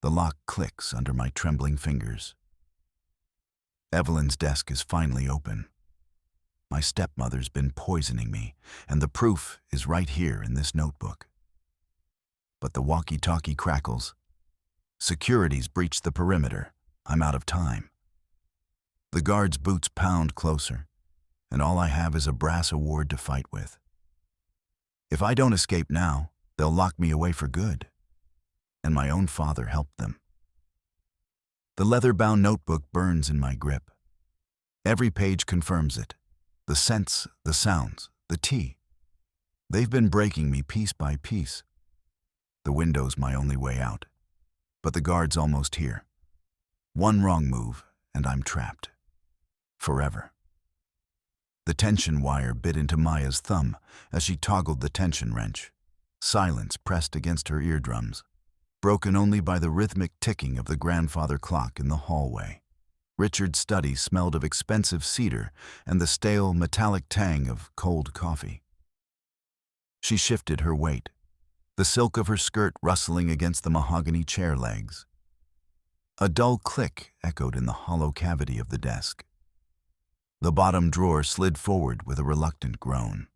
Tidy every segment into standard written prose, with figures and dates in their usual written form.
The lock clicks under my trembling fingers. Evelyn's desk is finally open. My stepmother's been poisoning me, and the proof is right here in this notebook. But the walkie-talkie crackles. Security's breached the perimeter. I'm out of time. The guards' boots pound closer, and all I have is a brass award to fight with. If I don't escape now, they'll lock me away for good. And my own father helped them. The leather-bound notebook burns in my grip. Every page confirms it. The scents, the sounds, the tea. They've been breaking me piece by piece. The window's my only way out, but the guard's almost here. One wrong move, and I'm trapped. Forever. The tension wire bit into Maya's thumb as she toggled the tension wrench. Silence pressed against her eardrums, broken only by the rhythmic ticking of the grandfather clock in the hallway. Richard's study smelled of expensive cedar and the stale, metallic tang of cold coffee. She shifted her weight, the silk of her skirt rustling against the mahogany chair legs. A dull click echoed in the hollow cavity of the desk. The bottom drawer slid forward with a reluctant groan.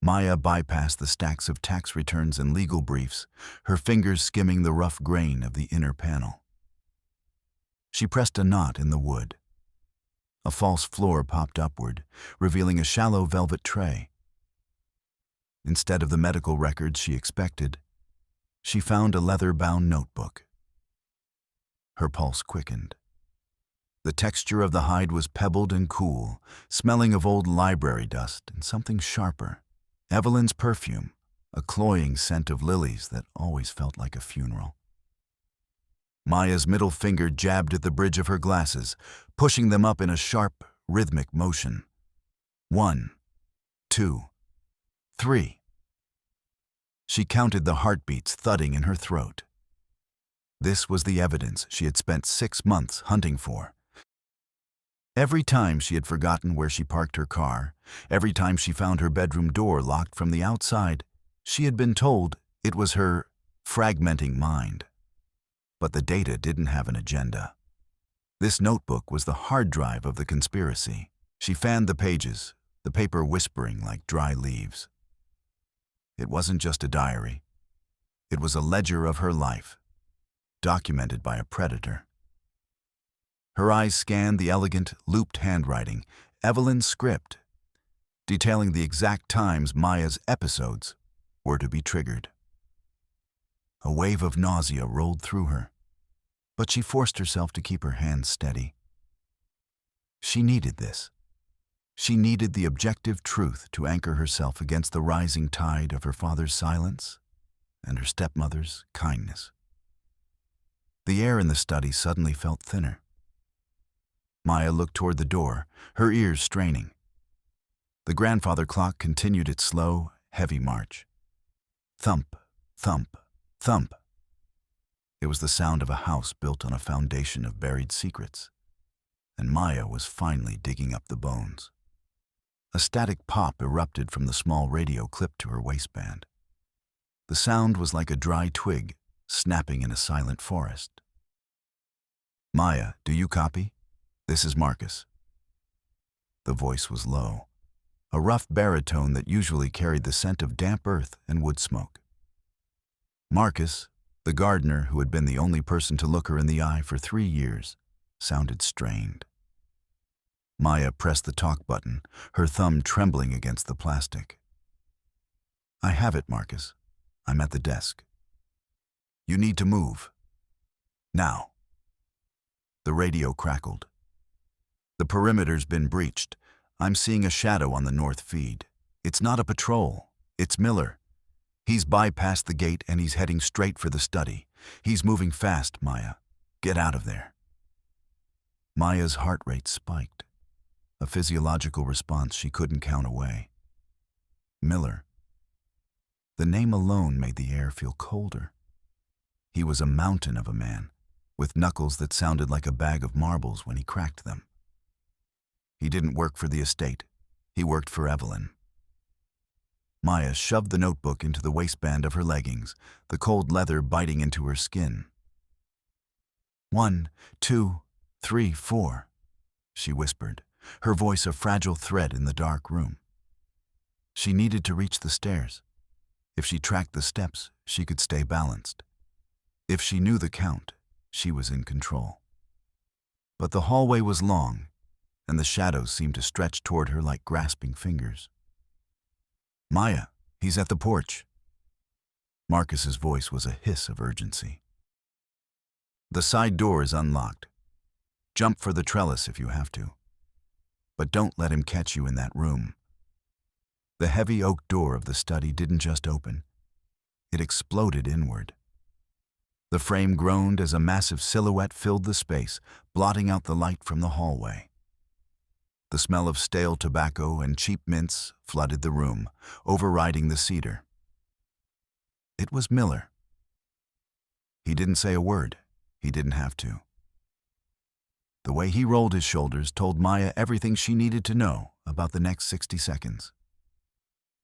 Maya bypassed the stacks of tax returns and legal briefs, her fingers skimming the rough grain of the inner panel. She pressed a knot in the wood. A false floor popped upward, revealing a shallow velvet tray. Instead of the medical records she expected, she found a leather-bound notebook. Her pulse quickened. The texture of the hide was pebbled and cool, smelling of old library dust and something sharper. Evelyn's perfume, a cloying scent of lilies that always felt like a funeral. Maya's middle finger jabbed at the bridge of her glasses, pushing them up in a sharp, rhythmic motion. 1, 2, 3. She counted the heartbeats thudding in her throat. This was the evidence she had spent 6 months hunting for. Every time she had forgotten where she parked her car, every time she found her bedroom door locked from the outside, she had been told it was her fragmenting mind. But the data didn't have an agenda. This notebook was the hard drive of the conspiracy. She fanned the pages, the paper whispering like dry leaves. It wasn't just a diary. It was a ledger of her life, documented by a predator. Her eyes scanned the elegant, looped handwriting, Evelyn's script, detailing the exact times Maya's episodes were to be triggered. A wave of nausea rolled through her, but she forced herself to keep her hands steady. She needed this. She needed the objective truth to anchor herself against the rising tide of her father's silence and her stepmother's kindness. The air in the study suddenly felt thinner. Maya looked toward the door, her ears straining. The grandfather clock continued its slow, heavy march. Thump, thump, thump. It was the sound of a house built on a foundation of buried secrets, and Maya was finally digging up the bones. A static pop erupted from the small radio clipped to her waistband. The sound was like a dry twig snapping in a silent forest. "Maya, do you copy? This is Marcus." The voice was low, a rough baritone that usually carried the scent of damp earth and wood smoke. Marcus, the gardener who had been the only person to look her in the eye for 3 years, sounded strained. Maya pressed the talk button, her thumb trembling against the plastic. "I have it, Marcus. I'm at the desk. You need to move. Now." The radio crackled. "The perimeter's been breached. I'm seeing a shadow on the north feed. It's not a patrol. It's Miller. He's bypassed the gate and he's heading straight for the study. He's moving fast, Maya. Get out of there." Maya's heart rate spiked, a physiological response she couldn't count away. Miller. The name alone made the air feel colder. He was a mountain of a man, with knuckles that sounded like a bag of marbles when he cracked them. He didn't work for the estate. He worked for Evelyn. Maya shoved the notebook into the waistband of her leggings, the cold leather biting into her skin. 1, 2, 3, 4, she whispered, her voice a fragile thread in the dark room. She needed to reach the stairs. If she tracked the steps, she could stay balanced. If she knew the count, she was in control. But the hallway was long, and the shadows seemed to stretch toward her like grasping fingers. "Maya, he's at the porch." Marcus's voice was a hiss of urgency. "The side door is unlocked. Jump for the trellis if you have to. But don't let him catch you in that room." The heavy oak door of the study didn't just open. It exploded inward. The frame groaned as a massive silhouette filled the space, blotting out the light from the hallway. The smell of stale tobacco and cheap mints flooded the room, overriding the cedar. It was Miller. He didn't say a word. He didn't have to. The way he rolled his shoulders told Maya everything she needed to know about the next 60 seconds.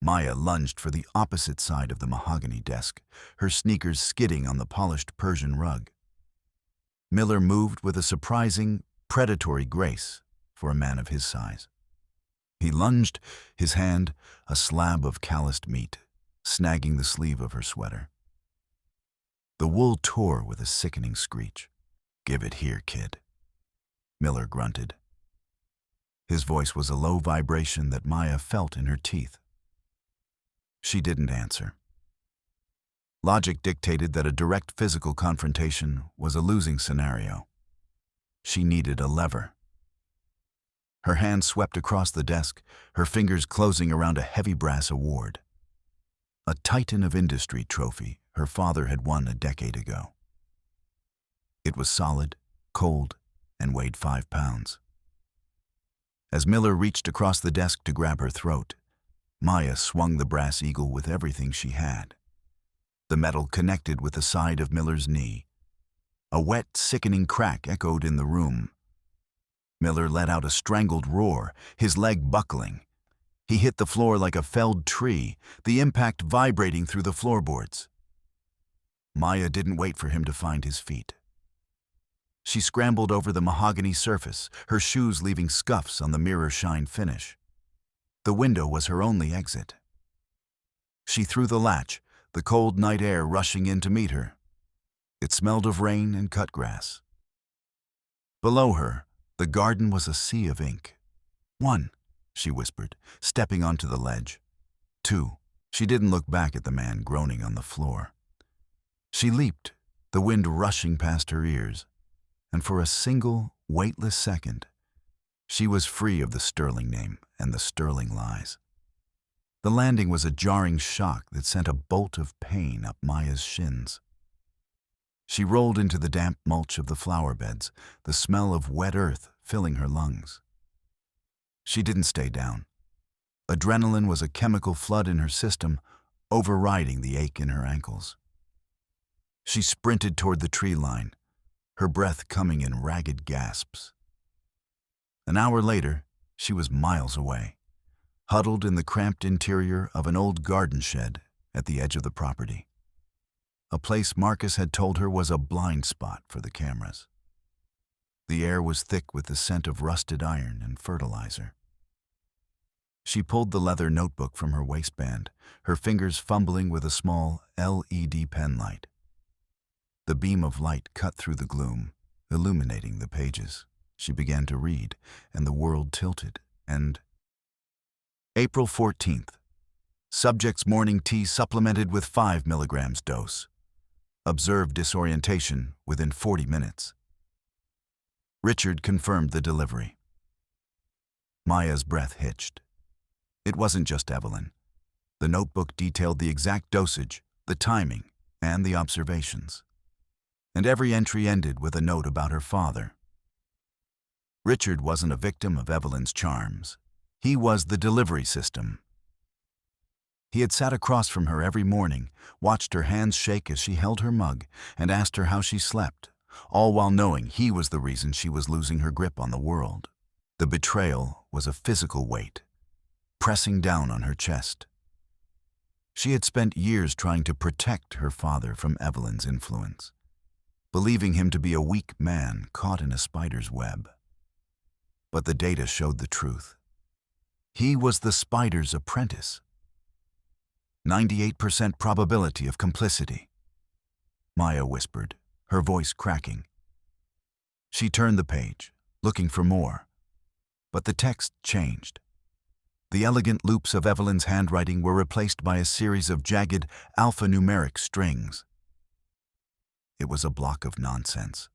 Maya lunged for the opposite side of the mahogany desk, her sneakers skidding on the polished Persian rug. Miller moved with a surprising, predatory grace for a man of his size. He lunged, his hand a slab of calloused meat, snagging the sleeve of her sweater. The wool tore with a sickening screech. "Give it here, kid," Miller grunted. His voice was a low vibration that Maya felt in her teeth. She didn't answer. Logic dictated that a direct physical confrontation was a losing scenario. She needed a lever. Her hand swept across the desk, her fingers closing around a heavy brass award. A Titan of Industry trophy her father had won a decade ago. It was solid, cold, and weighed 5 pounds. As Miller reached across the desk to grab her throat, Maya swung the brass eagle with everything she had. The metal connected with the side of Miller's knee. A wet, sickening crack echoed in the room. Miller let out a strangled roar, his leg buckling. He hit the floor like a felled tree, the impact vibrating through the floorboards. Maya didn't wait for him to find his feet. She scrambled over the mahogany surface, her shoes leaving scuffs on the mirror-shine finish. The window was her only exit. She threw the latch, the cold night air rushing in to meet her. It smelled of rain and cut grass. Below her, the garden was a sea of ink. 1, she whispered, stepping onto the ledge. 2, she didn't look back at the man groaning on the floor. She leaped, the wind rushing past her ears, and for a single, weightless second, she was free of the Sterling name and the Sterling lies. The landing was a jarring shock that sent a bolt of pain up Maya's shins. She rolled into the damp mulch of the flower beds, the smell of wet earth filling her lungs. She didn't stay down. Adrenaline was a chemical flood in her system, overriding the ache in her ankles. She sprinted toward the tree line, her breath coming in ragged gasps. An hour later, she was miles away, huddled in the cramped interior of an old garden shed at the edge of the property. A place Marcus had told her was a blind spot for the cameras. The air was thick with the scent of rusted iron and fertilizer. She pulled the leather notebook from her waistband, her fingers fumbling with a small LED pen light. The beam of light cut through the gloom, illuminating the pages. She began to read, and the world tilted, and... April 14th. Subject's morning tea supplemented with 5 milligrams dose. Observed disorientation within 40 minutes. Richard confirmed the delivery. Maya's breath hitched. It wasn't just Evelyn. The notebook detailed the exact dosage, the timing, and the observations. And every entry ended with a note about her father. Richard wasn't a victim of Evelyn's charms. He was the delivery system. He had sat across from her every morning, watched her hands shake as she held her mug, and asked her how she slept, all while knowing he was the reason she was losing her grip on the world. The betrayal was a physical weight, pressing down on her chest. She had spent years trying to protect her father from Evelyn's influence. believing him to be a weak man caught in a spider's web. But the data showed the truth. He was the spider's apprentice. 98% probability of complicity, Maya whispered, her voice cracking. She turned the page, looking for more, but the text changed. The elegant loops of Evelyn's handwriting were replaced by a series of jagged alphanumeric strings. It was a block of nonsense,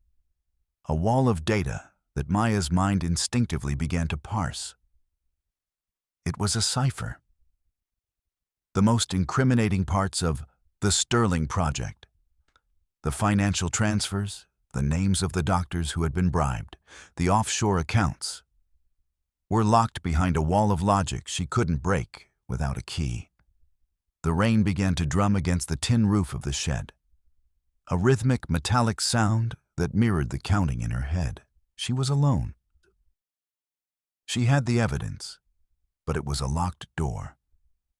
a wall of data that Maya's mind instinctively began to parse. It was a cipher. The most incriminating parts of the Sterling Project, the financial transfers, the names of the doctors who had been bribed, the offshore accounts, were locked behind a wall of logic she couldn't break without a key. The rain began to drum against the tin roof of the shed, a rhythmic metallic sound that mirrored the counting in her head. She was alone. She had the evidence, but it was a locked door,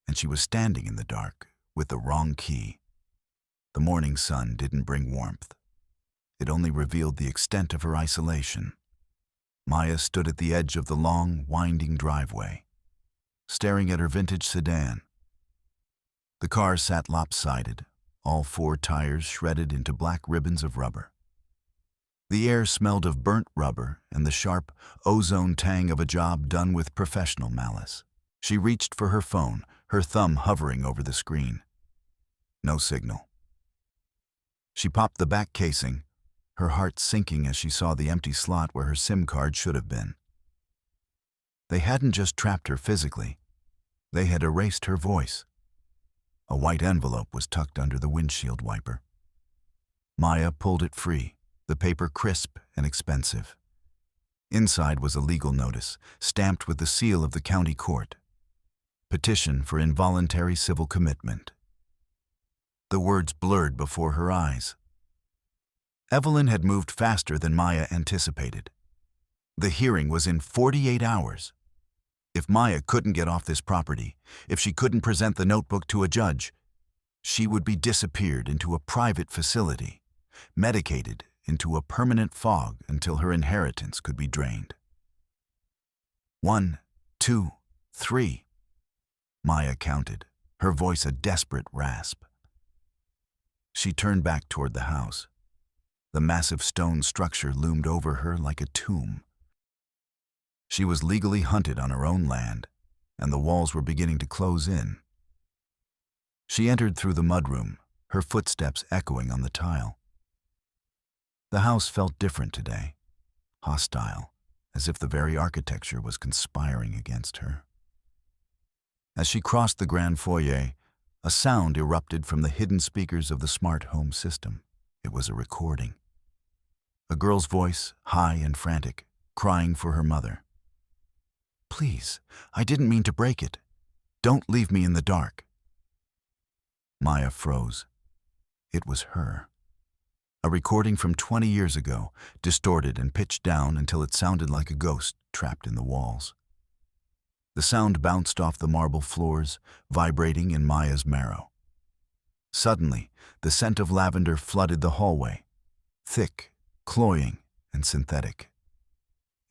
and she was standing in the dark with the wrong key. The morning sun didn't bring warmth. It only revealed the extent of her isolation. Maya stood at the edge of the long, winding driveway, staring at her vintage sedan. The car sat lopsided, all four tires shredded into black ribbons of rubber. The air smelled of burnt rubber and the sharp, ozone tang of a job done with professional malice. She reached for her phone, her thumb hovering over the screen. No signal. She popped the back casing, her heart sinking as she saw the empty slot where her SIM card should have been. They hadn't just trapped her physically, they had erased her voice. A white envelope was tucked under the windshield wiper. Maya pulled it free, the paper crisp and expensive. Inside was a legal notice, stamped with the seal of the county court. Petition for involuntary civil commitment. The words blurred before her eyes. Evelyn had moved faster than Maya anticipated. The hearing was in 48 hours. If Maya couldn't get off this property, if she couldn't present the notebook to a judge, she would be disappeared into a private facility, medicated into a permanent fog until her inheritance could be drained. 1, 2, 3. Maya counted, her voice a desperate rasp. She turned back toward the house. The massive stone structure loomed over her like a tomb. She was legally hunted on her own land, and the walls were beginning to close in. She entered through the mudroom, her footsteps echoing on the tile. The house felt different today, hostile, as if the very architecture was conspiring against her. As she crossed the grand foyer, a sound erupted from the hidden speakers of the smart home system. It was a recording. A girl's voice, high and frantic, crying for her mother. "Please, I didn't mean to break it. Don't leave me in the dark." Maya froze. It was her. A recording from 20 years ago, distorted and pitched down until it sounded like a ghost trapped in the walls. The sound bounced off the marble floors, vibrating in Maya's marrow. Suddenly, the scent of lavender flooded the hallway, thick, cloying, and synthetic.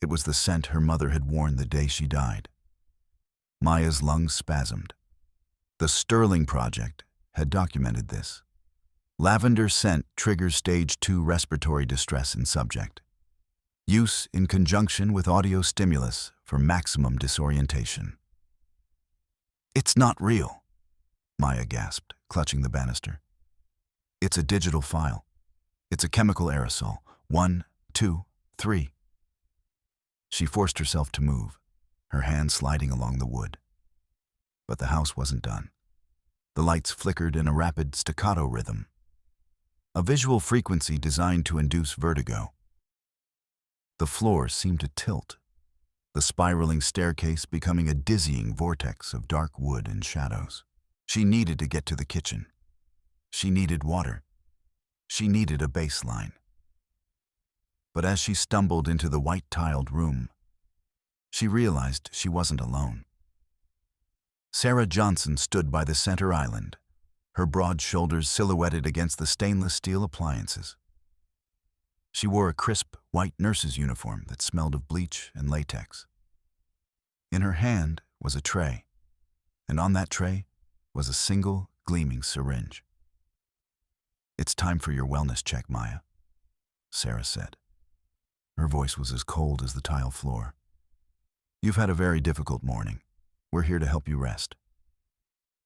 It was the scent her mother had worn the day she died. Maya's lungs spasmed. The Sterling Project had documented this. Lavender scent triggers stage 2 respiratory distress in subject. Use in conjunction with audio stimulus for maximum disorientation. "It's not real," Maya gasped, clutching the banister. "It's a digital file. It's a chemical aerosol. 1, 2, 3. She forced herself to move, her hand sliding along the wood. But the house wasn't done. The lights flickered in a rapid staccato rhythm, a visual frequency designed to induce vertigo. The floor seemed to tilt, the spiraling staircase becoming a dizzying vortex of dark wood and shadows. She needed to get to the kitchen. She needed water. She needed a baseline. But as she stumbled into the white-tiled room, she realized she wasn't alone. Sarah Johnson stood by the center island, her broad shoulders silhouetted against the stainless steel appliances. She wore a crisp, white nurse's uniform that smelled of bleach and latex. In her hand was a tray, and on that tray was a single, gleaming syringe. "It's time for your wellness check, Maya," Sarah said. Her voice was as cold as the tile floor. "You've had a very difficult morning. We're here to help you rest."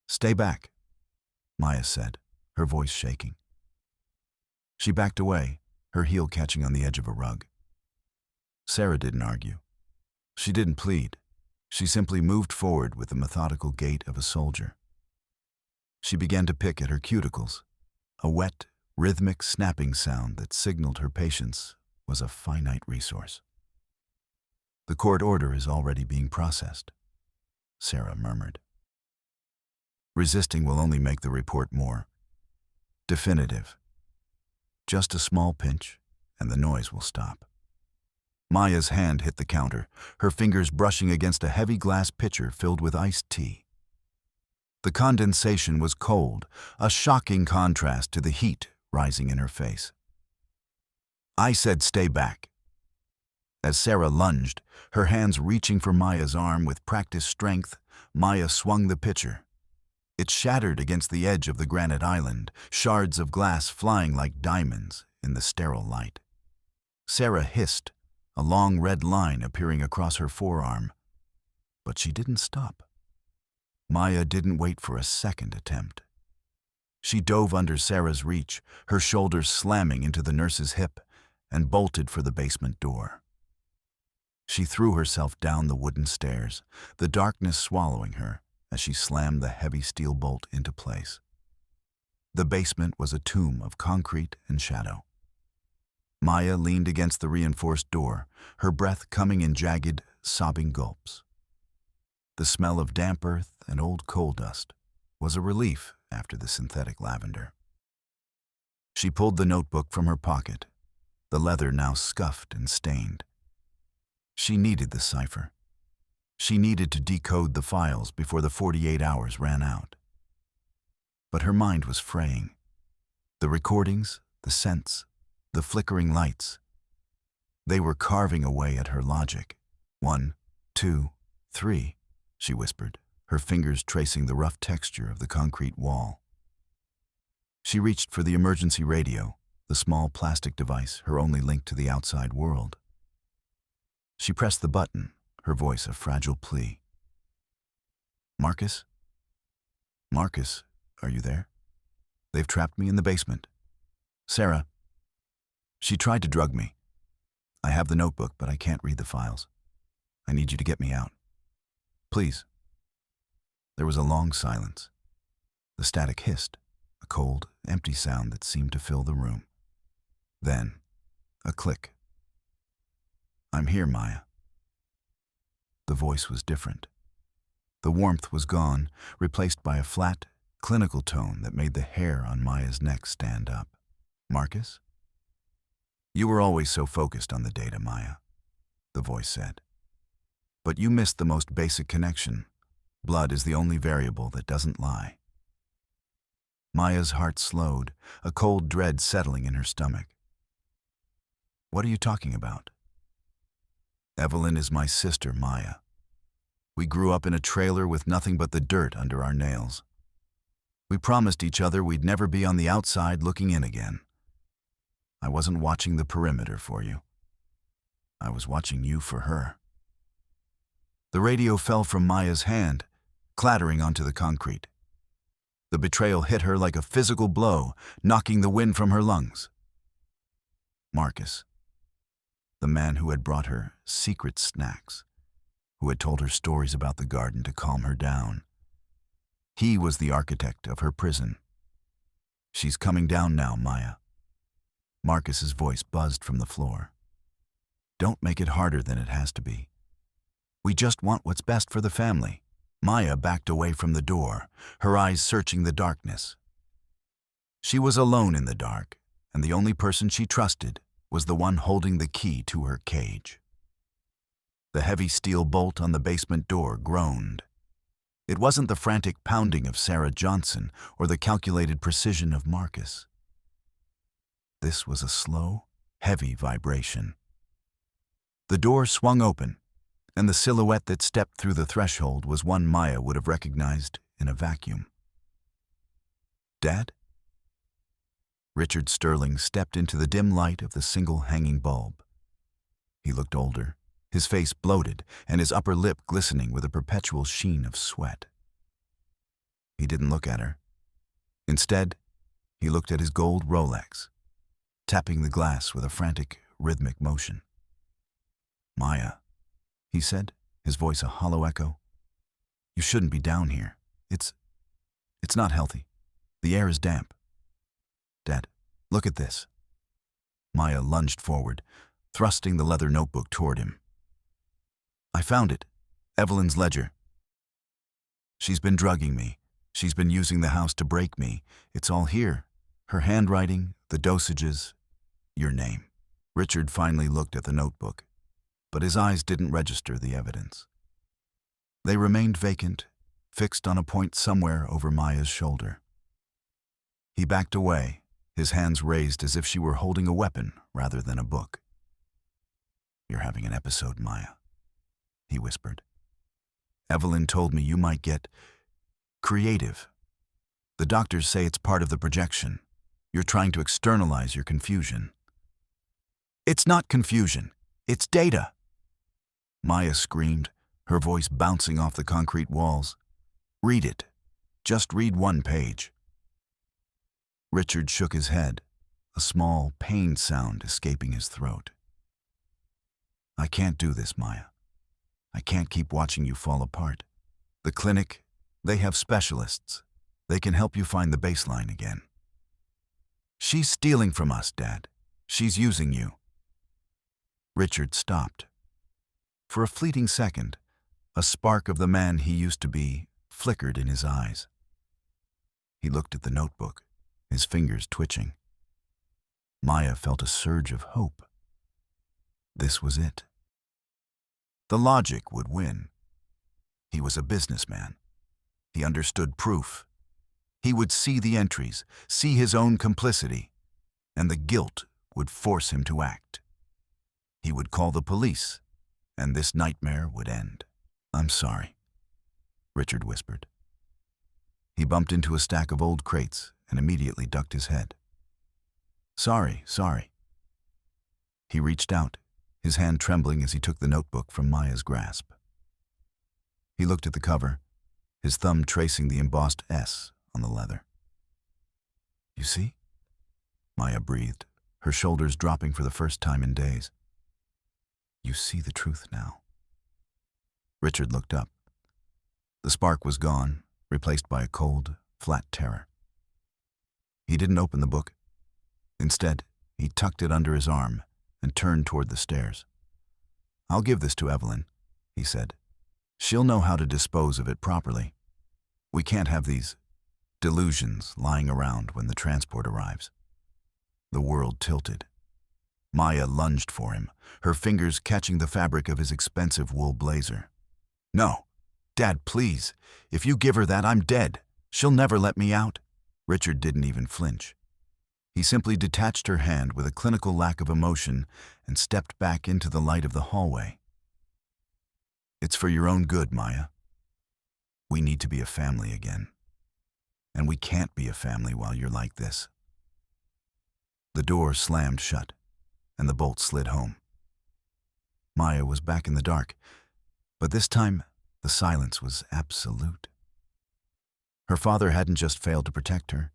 "Stay back," Maya said, her voice shaking. She backed away, her heel catching on the edge of a rug. Sarah didn't argue. She didn't plead. She simply moved forward with the methodical gait of a soldier. She began to pick at her cuticles, a wet, rhythmic snapping sound that signaled her patience was a finite resource. "The court order is already being processed," Sarah murmured. "Resisting will only make the report more definitive. Just a small pinch, and the noise will stop." Maya's hand hit the counter, her fingers brushing against a heavy glass pitcher filled with iced tea. The condensation was cold, a shocking contrast to the heat rising in her face. "I said stay back." As Sarah lunged, her hands reaching for Maya's arm with practiced strength, Maya swung the pitcher. It shattered against the edge of the granite island, shards of glass flying like diamonds in the sterile light. Sarah hissed, a long red line appearing across her forearm. But she didn't stop. Maya didn't wait for a second attempt. She dove under Sarah's reach, her shoulders slamming into the nurse's hip, and bolted for the basement door. She threw herself down the wooden stairs, the darkness swallowing her as she slammed the heavy steel bolt into place. The basement was a tomb of concrete and shadow. Maya leaned against the reinforced door, her breath coming in jagged, sobbing gulps. The smell of damp earth and old coal dust was a relief after the synthetic lavender. She pulled the notebook from her pocket, the leather now scuffed and stained. She needed the cipher. She needed to decode the files before the 48 hours ran out. But her mind was fraying. The recordings, the scents, the flickering lights. They were carving away at her logic. 1, 2, 3, she whispered, her fingers tracing the rough texture of the concrete wall. She reached for the emergency radio, the small plastic device, her only link to the outside world. She pressed the button, her voice a fragile plea. "Marcus? Marcus, are you there? They've trapped me in the basement. Sarah." She tried to drug me. "I have the notebook, but I can't read the files. I need you to get me out. Please." There was a long silence. The static hissed, a cold, empty sound that seemed to fill the room. Then, a click. "I'm here, Maya." The voice was different. The warmth was gone, replaced by a flat, clinical tone that made the hair on Maya's neck stand up. "Marcus? You were always so focused on the data, Maya," the voice said. "But you missed the most basic connection. Blood is the only variable that doesn't lie." Maya's heart slowed, a cold dread settling in her stomach. "What are you talking about?" "Evelyn is my sister, Maya. We grew up in a trailer with nothing but the dirt under our nails. We promised each other we'd never be on the outside looking in again. I wasn't watching the perimeter for you. I was watching you for her." The radio fell from Maya's hand, clattering onto the concrete. The betrayal hit her like a physical blow, knocking the wind from her lungs. Marcus, the man who had brought her secret snacks, who had told her stories about the garden to calm her down. He was the architect of her prison. "She's coming down now, Maya." Marcus's voice buzzed from the floor. "Don't make it harder than it has to be. We just want what's best for the family." Maya backed away from the door, her eyes searching the darkness. She was alone in the dark, and the only person she trusted was the one holding the key to her cage. The heavy steel bolt on the basement door groaned. It wasn't the frantic pounding of Sarah Johnson or the calculated precision of Marcus. This was a slow, Heavy vibration. The door swung open, and the silhouette that stepped through the threshold was one Maya would have recognized in a vacuum. Dad? Richard Sterling stepped into the dim light of the single hanging bulb. He looked older, his face bloated and his upper lip glistening with a perpetual sheen of sweat. He didn't look at her. Instead, he looked at his gold Rolex, tapping the glass with a frantic, rhythmic motion. "Maya," he said, his voice a hollow echo. "You shouldn't be down here. It's not healthy. The air is damp. Dad, look at this." Maya lunged forward, thrusting the leather notebook toward him. "I found it. Evelyn's ledger. She's been drugging me. She's been using the house to break me. It's all here. Her handwriting, the dosages, your name." Richard finally looked at the notebook, but his eyes didn't register the evidence. They remained vacant, fixed on a point somewhere over Maya's shoulder. He backed away, his hands raised as if she were holding a weapon rather than a book. "You're having an episode, Maya," he whispered. "Evelyn told me you might get creative. The doctors say it's part of the projection. You're trying to externalize your confusion." "It's not confusion. It's data," Maya screamed, her voice bouncing off the concrete walls. "Read it. Just read one page." Richard shook his head, a small, pained sound escaping his throat. "I can't do this, Maya. I can't keep watching you fall apart. The clinic, they have specialists. They can help you find the baseline again." "She's stealing from us, Dad. She's using you." Richard stopped. For a fleeting second, a spark of the man he used to be flickered in his eyes. He looked at the notebook, his fingers twitching. Maya felt a surge of hope. This was it. The logic would win. He was a businessman. He understood proof. He would see the entries, see his own complicity, and the guilt would force him to act. He would call the police, and this nightmare would end. "I'm sorry," Richard whispered. He bumped into a stack of old crates and immediately ducked his head. Sorry. He reached out, his hand trembling as he took the notebook from Maya's grasp. He looked at the cover, his thumb tracing the embossed S on the leather. "You see?" Maya breathed, her shoulders dropping for the first time in days. "You see the truth now." Richard looked up. The spark was gone, replaced by a cold, flat terror. He didn't open the book. Instead, he tucked it under his arm and turned toward the stairs. "I'll give this to Evelyn," he said. "She'll know how to dispose of it properly. We can't have these delusions lying around when the transport arrives." The world tilted. Maya lunged for him, her fingers catching the fabric of his expensive wool blazer. "No, Dad, please. If you give her that, I'm dead. She'll never let me out." Richard didn't even flinch. He simply detached her hand with a clinical lack of emotion and stepped back into the light of the hallway. "It's for your own good, Maya. We need to be a family again. And we can't be a family while you're like this." The door slammed shut, and the bolt slid home. Maya was back in the dark, but this time the silence was absolute. Her father hadn't just failed to protect her.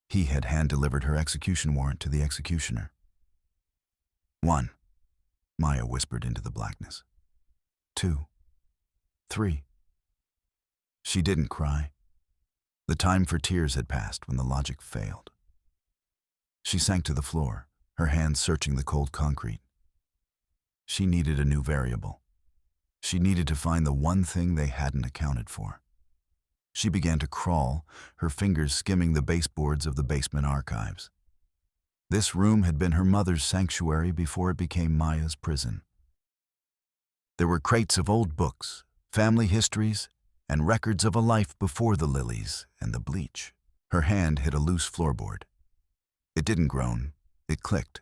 He had hand-delivered her execution warrant to the executioner. "1," Maya whispered into the blackness. 2, 3. She didn't cry. The time for tears had passed when the logic failed. She sank to the floor, her hands searching the cold concrete. She needed a new variable. She needed to find the one thing they hadn't accounted for. She began to crawl, her fingers skimming the baseboards of the basement archives. This room had been her mother's sanctuary before it became Maya's prison. There were crates of old books, family histories, and records of a life before the lilies and the bleach. Her hand hit a loose floorboard. It didn't groan, it clicked.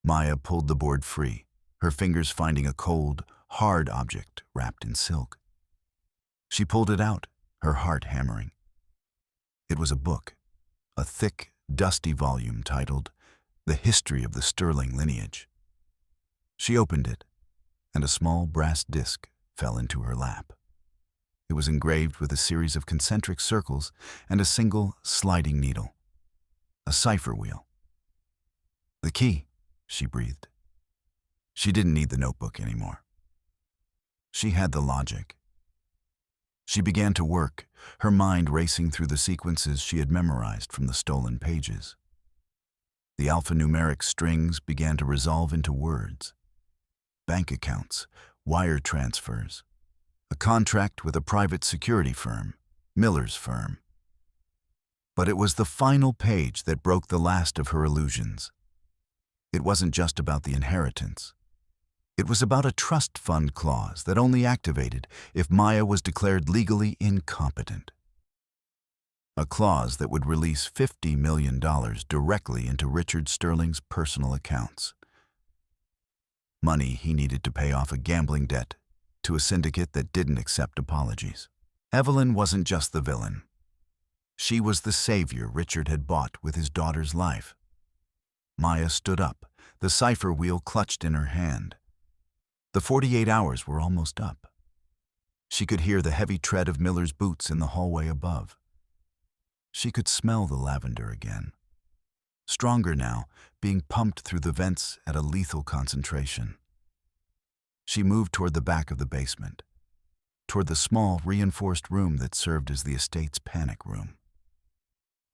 Maya pulled the board free, her fingers finding a cold, hard object wrapped in silk. She pulled it out, her heart hammering. It was a book, a thick, dusty volume titled The History of the Sterling Lineage. She opened it, and a small brass disc fell into her lap. It was engraved with a series of concentric circles and a single sliding needle. A cipher wheel. The key, she breathed. She didn't need the notebook anymore. She had the logic. She began to work, her mind racing through the sequences she had memorized from the stolen pages. The alphanumeric strings began to resolve into words. Bank accounts, wire transfers, a contract with a private security firm, Miller's firm. But it was the final page that broke the last of her illusions. It wasn't just about the inheritance. It was about a trust fund clause that only activated if Maya was declared legally incompetent. A clause that would release $50 million directly into Richard Sterling's personal accounts. Money he needed to pay off a gambling debt to a syndicate that didn't accept apologies. Evelyn wasn't just the villain. She was the savior Richard had bought with his daughter's life. Maya stood up, the cipher wheel clutched in her hand. The 48 hours were almost up. She could hear the heavy tread of Miller's boots in the hallway above. She could smell the lavender again. Stronger now, being pumped through the vents at a lethal concentration. She moved toward the back of the basement, toward the small, reinforced room that served as the estate's panic room.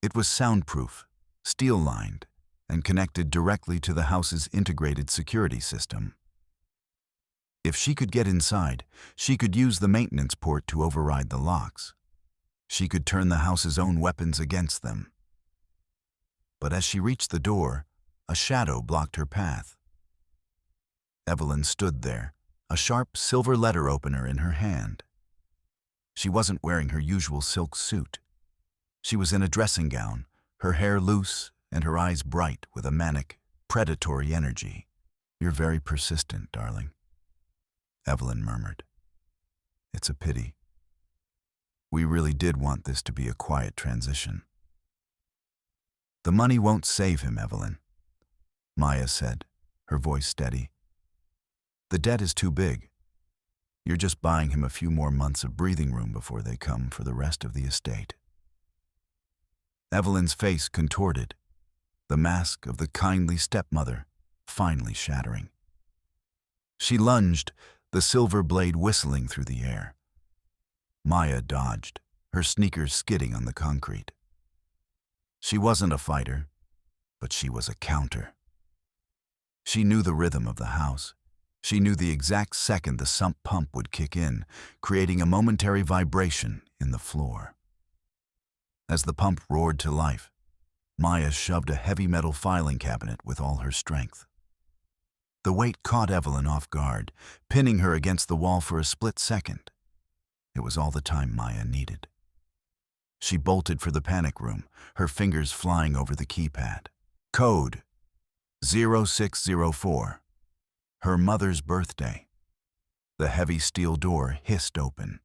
It was soundproof, steel-lined, and connected directly to the house's integrated security system. If she could get inside, she could use the maintenance port to override the locks. She could turn the house's own weapons against them. But as she reached the door, a shadow blocked her path. Evelyn stood there, a sharp silver letter opener in her hand. She wasn't wearing her usual silk suit. She was in a dressing gown, her hair loose and her eyes bright with a manic, predatory energy. "You're very persistent, darling," Evelyn murmured. "It's a pity. We really did want this to be a quiet transition." "The money won't save him, Evelyn," Maya said, her voice steady. "The debt is too big. You're just buying him a few more months of breathing room before they come for the rest of the estate." Evelyn's face contorted, the mask of the kindly stepmother finally shattering. She lunged, the silver blade whistling through the air. Maya dodged, her sneakers skidding on the concrete. She wasn't a fighter, but she was a counter. She knew the rhythm of the house. She knew the exact second the sump pump would kick in, creating a momentary vibration in the floor. As the pump roared to life, Maya shoved a heavy metal filing cabinet with all her strength. The weight caught Evelyn off guard, pinning her against the wall for a split second. It was all the time Maya needed. She bolted for the panic room, her fingers flying over the keypad. Code 0604. Her mother's birthday. The heavy steel door hissed open.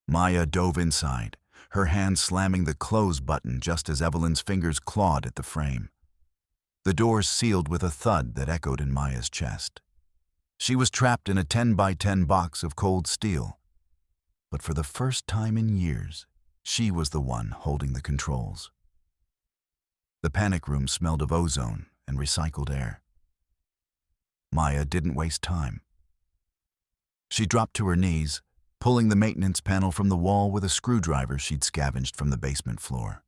Maya dove inside, her hand slamming the close button just as Evelyn's fingers clawed at the frame. The door sealed with a thud that echoed in Maya's chest. She was trapped in a 10x10 box of cold steel. But for the first time in years, she was the one holding the controls. The panic room smelled of ozone and recycled air. Maya didn't waste time. She dropped to her knees, pulling the maintenance panel from the wall with a screwdriver she'd scavenged from the basement floor.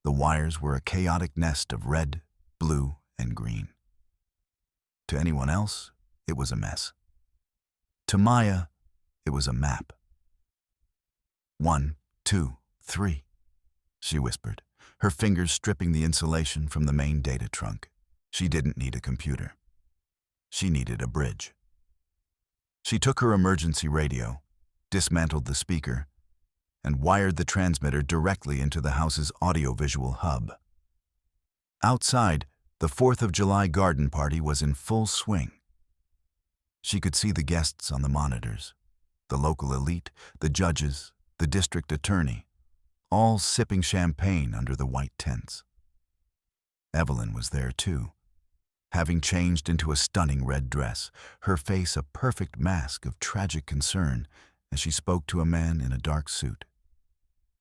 The wires were a chaotic nest of red, blue, and green. To anyone else, it was a mess. To Maya, it was a map. 1, 2, 3, she whispered, her fingers stripping the insulation from the main data trunk. She didn't need a computer. She needed a bridge. She took her emergency radio, dismantled the speaker, and wired the transmitter directly into the house's audiovisual hub. Outside, The 4th of July garden party was in full swing. She could see the guests on the monitors, the local elite, the judges, the district attorney, all sipping champagne under the white tents. Evelyn was there too, having changed into a stunning red dress, her face a perfect mask of tragic concern as she spoke to a man in a dark suit,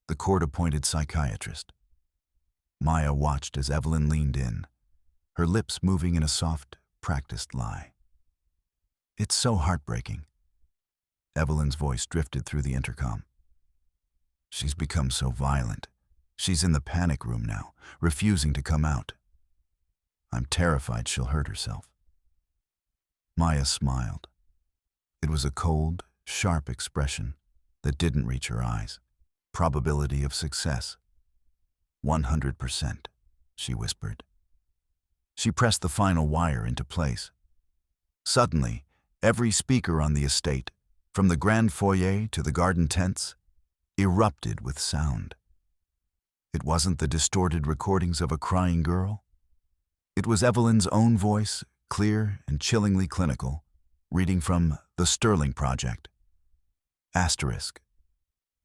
the court-appointed psychiatrist. Maya watched as Evelyn leaned in, her lips moving in a soft, practiced lie. "It's so heartbreaking." Evelyn's voice drifted through the intercom. "She's become so violent. She's in the panic room now, refusing to come out. I'm terrified she'll hurt herself." Maya smiled. It was a cold, sharp expression that didn't reach her eyes. "Probability of success. 100%, she whispered. She pressed the final wire into place. Suddenly, every speaker on the estate, from the grand foyer to the garden tents, erupted with sound. It wasn't the distorted recordings of a crying girl. It was Evelyn's own voice, clear and chillingly clinical, reading from The Sterling Project. Asterisk.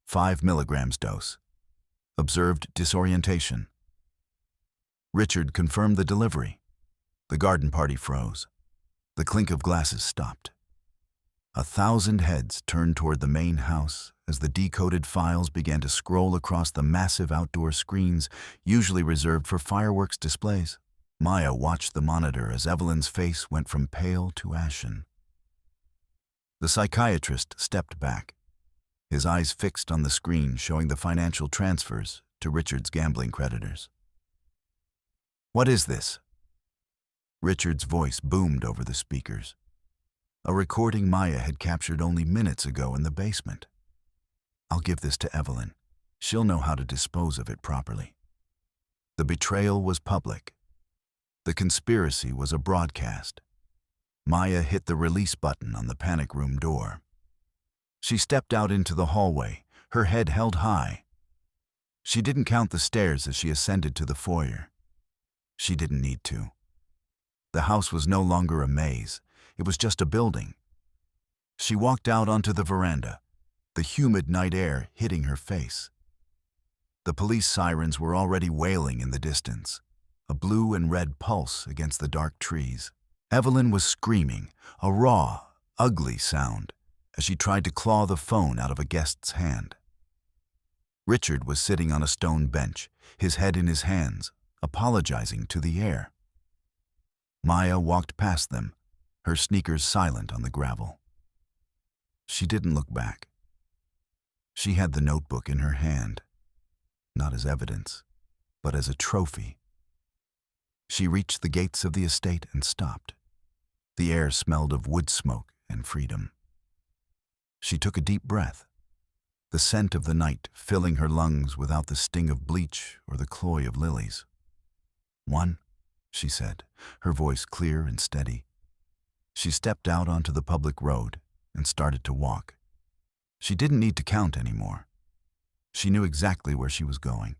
5 milligrams dose. Observed disorientation. Richard confirmed the delivery. The garden party froze. The clink of glasses stopped. 1,000 heads turned toward the main house as the decoded files began to scroll across the massive outdoor screens usually reserved for fireworks displays. Maya watched the monitor as Evelyn's face went from pale to ashen. The psychiatrist stepped back, his eyes fixed on the screen showing the financial transfers to Richard's gambling creditors. "What is this?" Richard's voice boomed over the speakers, a recording Maya had captured only minutes ago in the basement. "I'll give this to Evelyn. She'll know how to dispose of it properly." The betrayal was public. The conspiracy was a broadcast. Maya hit the release button on the panic room door. She stepped out into the hallway, her head held high. She didn't count the stairs as she ascended to the foyer. She didn't need to. The house was no longer a maze. It was just a building. She walked out onto the veranda, the humid night air hitting her face. The police sirens were already wailing in the distance, a blue and red pulse against the dark trees. Evelyn was screaming, a raw, ugly sound, as she tried to claw the phone out of a guest's hand. Richard was sitting on a stone bench, his head in his hands, apologizing to the air. Maya walked past them, her sneakers silent on the gravel. She didn't look back. She had the notebook in her hand, not as evidence, but as a trophy. She reached the gates of the estate and stopped. The air smelled of wood smoke and freedom. She took a deep breath, the scent of the night filling her lungs without the sting of bleach or the cloy of lilies. "One," she said, her voice clear and steady. She stepped out onto the public road and started to walk. She didn't need to count anymore. She knew exactly where she was going.